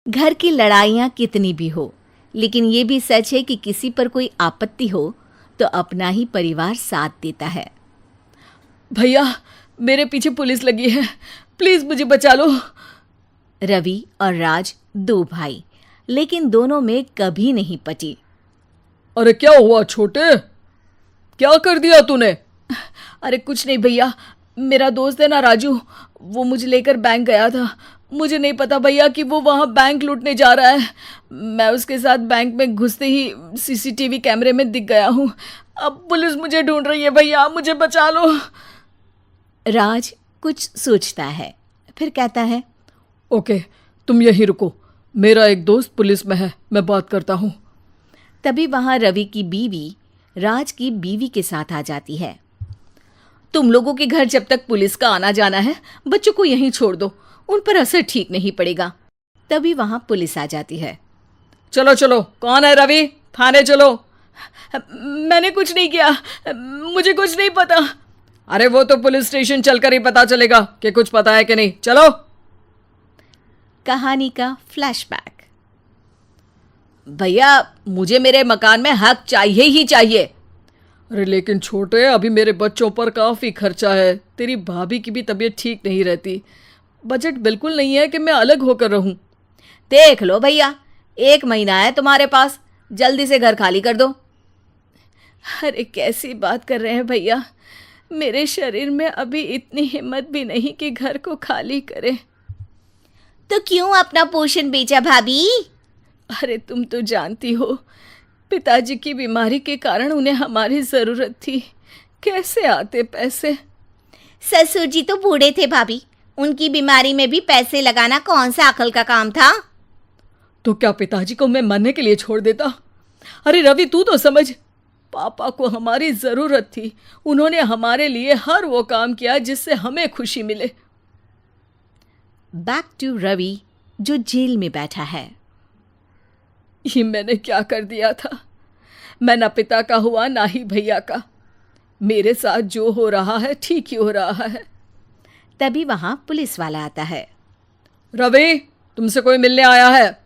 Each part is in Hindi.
घर की लड़ाइयाँ कितनी भी हो, लेकिन ये भी सच है कि किसी पर कोई आपत्ति हो तो अपना ही परिवार साथ देता है। भैया, मेरे पीछे पुलिस लगी है, प्लीज मुझे बचा लो। रवि और राज दो भाई, लेकिन दोनों में कभी नहीं पटी। अरे क्या हुआ छोटे, क्या कर दिया तूने? अरे कुछ नहीं भैया, मेरा दोस्त है ना राजू, वो मुझे लेकर बैंक गया था। मुझे नहीं पता भैया कि वो वहाँ बैंक लूटने जा रहा है। मैं उसके साथ बैंक में घुसते ही सीसीटीवी कैमरे में दिख गया हूँ। अब पुलिस मुझे ढूंढ रही है भैया, मुझे बचा लो। राज कुछ सोचता है, फिर कहता है, ओके, तुम यहीं रुको, मेरा एक दोस्त पुलिस में है, मैं बात करता हूँ। तभी वहां रवि की बीवी राज की बीवी के साथ आ जाती है। तुम लोगों के घर जब तक पुलिस का आना जाना है, बच्चों को यहीं छोड़ दो, उन पर असर ठीक नहीं पड़ेगा। तभी वहां पुलिस आ जाती है। चलो चलो, कौन है रवि, थाने चलो। मैंने कुछ नहीं किया, मुझे कुछ नहीं पता। अरे वो तो पुलिस स्टेशन चलकर ही पता चलेगा कि कुछ पता है कि नहीं, चलो। कहानी का फ्लैशबैक। भैया, मुझे मेरे मकान में हक चाहिए ही चाहिए। अरे लेकिन छोटे, अभी मेरे बच्चों पर काफ़ी खर्चा है, तेरी भाभी की भी तबीयत ठीक नहीं रहती, बजट बिल्कुल नहीं है कि मैं अलग होकर रहूं। देख लो भैया, 1 महीना है तुम्हारे पास, जल्दी से घर खाली कर दो। अरे कैसी बात कर रहे हैं भैया, मेरे शरीर में अभी इतनी हिम्मत भी नहीं कि घर को खाली करे। तो क्यों अपना पोषण बेचा भाभी? अरे तुम तो जानती हो, पिताजी की बीमारी के कारण उन्हें हमारी ज़रूरत थी, कैसे आते पैसे। ससुर जी तो बूढ़े थे भाभी, उनकी बीमारी में भी पैसे लगाना कौन सा अकल का काम था। तो क्या पिताजी को मैं मरने के लिए छोड़ देता? अरे रवि, तू तो समझ, पापा को हमारी ज़रूरत थी, उन्होंने हमारे लिए हर वो काम किया जिससे हमें खुशी मिले। बैक टू रवि, जो जेल में बैठा है। ये मैंने क्या कर दिया था? मैं ना पिता का हुआ ना ही भैया का, मेरे साथ जो हो रहा है ठीक ही हो रहा है। तभी वहां पुलिस वाला आता है। रवि, तुमसे कोई मिलने आया है।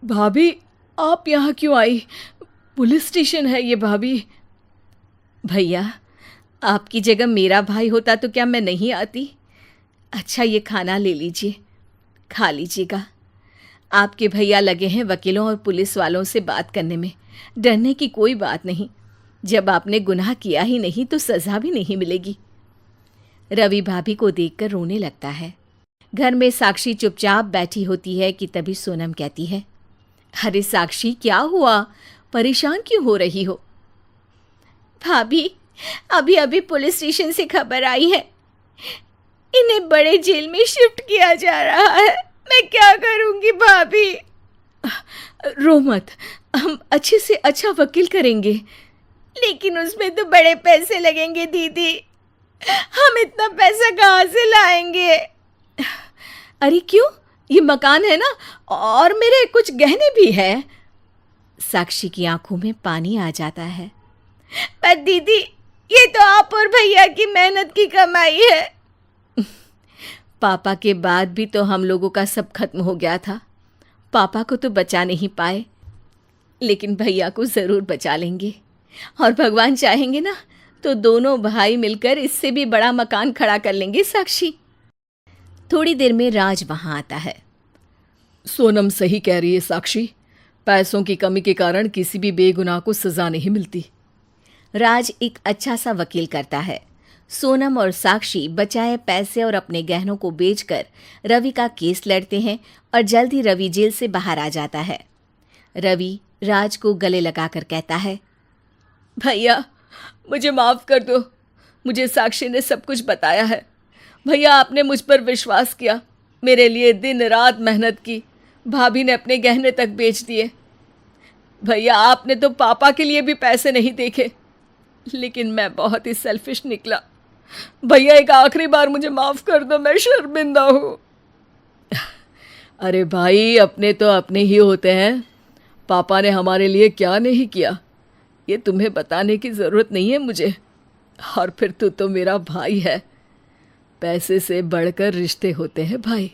भाभी, आप यहाँ क्यों आई? पुलिस स्टेशन है ये भाभी। भैया, आपकी जगह मेरा भाई होता तो क्या मैं नहीं आती? अच्छा, ये खाना ले लीजिए, खा लीजिएगा। आपके भैया लगे हैं वकीलों और पुलिस वालों से बात करने में, डरने की कोई बात नहीं, जब आपने गुनाह किया ही नहीं तो सज़ा भी नहीं मिलेगी। रवि भाभी को देखकर रोने लगता है। घर में साक्षी चुपचाप बैठी होती है कि तभी सोनम कहती है, अरे साक्षी, क्या हुआ, परेशान क्यों हो रही हो? भाभी, अभी अभी पुलिस स्टेशन से खबर आई है, इन्हें बड़े जेल में शिफ्ट किया जा रहा है, मैं क्या करूंगी भाभी? रो मत, हम अच्छे से अच्छा वकील करेंगे। लेकिन उसमें तो बड़े पैसे लगेंगे दीदी, हम इतना पैसा कहाँ से लाएंगे? अरे क्यों, ये मकान है ना, और मेरे कुछ गहने भी है। साक्षी की आंखों में पानी आ जाता है। पर दीदी, ये तो आप और भैया की मेहनत की कमाई है। पापा के बाद भी तो हम लोगों का सब खत्म हो गया था, पापा को तो बचा नहीं पाए, लेकिन भैया को ज़रूर बचा लेंगे, और भगवान चाहेंगे ना तो दोनों भाई मिलकर इससे भी बड़ा मकान खड़ा कर लेंगे। साक्षी। थोड़ी देर में राज वहाँ आता है। सोनम सही कह रही है साक्षी, पैसों की कमी के कारण किसी भी बेगुनाह को सज़ा नहीं मिलती। राज एक अच्छा सा वकील करता है। सोनम और साक्षी बचाए पैसे और अपने गहनों को बेचकर रवि का केस लड़ते हैं और जल्द ही रवि जेल से बाहर आ जाता है। रवि राज को गले लगाकर कहता है, भैया मुझे माफ़ कर दो, मुझे साक्षी ने सब कुछ बताया है। भैया, आपने मुझ पर विश्वास किया, मेरे लिए दिन रात मेहनत की, भाभी ने अपने गहने तक बेच दिए। भैया, आपने तो पापा के लिए भी पैसे नहीं देखे, लेकिन मैं बहुत ही सेल्फिश निकला। भैया, एक आखिरी बार मुझे माफ़ कर दो, मैं शर्मिंदा हूँ। अरे भाई, अपने तो अपने ही होते हैं, पापा ने हमारे लिए क्या नहीं किया, ये तुम्हें बताने की ज़रूरत नहीं है मुझे। और फिर तू तो मेरा भाई है, पैसे से बढ़कर रिश्ते होते हैं भाई।